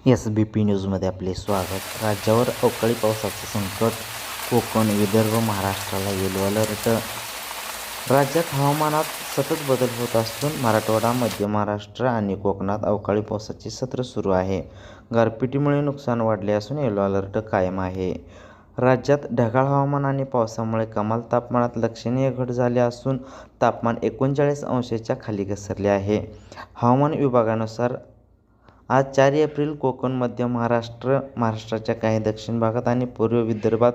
SBP न्यूजमध्ये आपले स्वागत. राज्यावर अवकाळी पावसाचं संकट, कोकण, विदर्भ, महाराष्ट्राला येलो अलर्ट. राज्यात हवामानात सतत बदल होत असून मराठवाडा, मध्य महाराष्ट्र आणि कोकणात अवकाळी पावसाचे सत्र सुरू आहे. गारपिटीमुळे नुकसान वाढले असून येलो अलर्ट कायम आहे. राज्यात ढगाळ हवामान आणि पावसामुळे कमाल तापमानात लक्षणीय घट झाली असून तापमान 39°च्या खाली घसरले आहे. हवामान विभागानुसार आज 4 एप्रिल कोकण, मध्य महाराष्ट्र, महाराष्ट्राच्या काही दक्षिण भागात आणि पूर्व विदर्भात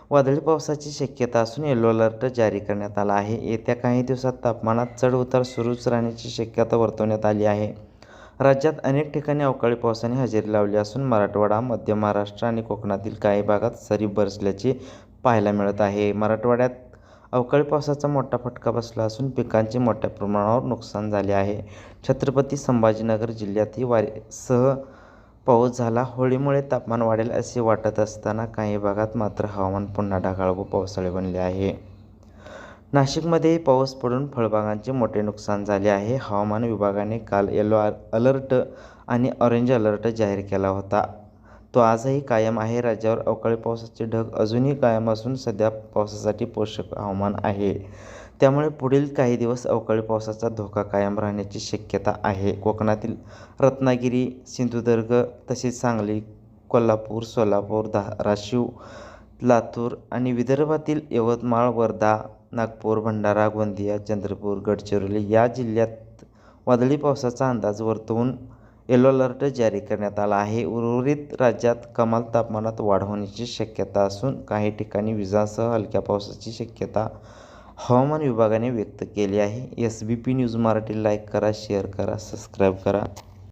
वादळी पावसाची शक्यता असून येलो अलर्ट जारी करण्यात आला आहे. येत्या काही दिवसात तापमानात चढ-उतार सुरूच राहण्याची शक्यता वर्तवण्यात आली आहे. राज्यात अनेक ठिकाणी अवकाळी पावसाने हजेरी लावली असून मराठवाडा, मध्य महाराष्ट्र आणि कोकणातील काही भागात सरी बरसल्याचे पाहायला मिळत आहे. मराठवाड्यात अवकाळी पावसाचा मोठा फटका बसला असून पिकांचे मोठ्या प्रमाणावर नुकसान झाले आहे. छत्रपती संभाजीनगर जिल्ह्यातही वाऱ्यासह पाऊस झाला. होळीमुळे तापमान वाढेल असे वाटत असताना काही भागात मात्र हवामान पुन्हा ढगाळ व पावसाळे बनले आहे. नाशिकमध्येही पाऊस पडून फळबागांचे मोठे नुकसान झाले आहे. हवामान विभागाने काल येलो अलर्ट आणि ऑरेंज अलर्ट जाहीर केला होता. तो आजही कायम आहे. राज्यावर अवकाळी पावसाचे ढग अजूनही कायम असून सध्या पावसासाठी पोषक हवामान आहे. त्यामुळे पुढील काही दिवस अवकाळी पावसाचा धोका कायम राहण्याची शक्यता आहे. कोकणातील रत्नागिरी, सिंधुदुर्ग तसेच सांगली, कोल्हापूर, सोलापूर, धाराशिव, लातूर आणि विदर्भातील यवतमाळ, वर्धा, नागपूर, भंडारा, गोंदिया, चंद्रपूर, गडचिरोली या जिल्ह्यात वादळी पावसाचा अंदाज वर्तवून येलो अलर्ट जारी करण्यात आला आहे. उर्वरित राज्यात कमाल तापमानात वाढ होण्याची शक्यता असून काही ठिकाणी विजांसह हलक्या पावसाची शक्यता हवामान विभागाने व्यक्त केली आहे. SBP न्यूज मराठी लाईक करा, शेअर करा, सबस्क्राईब करा.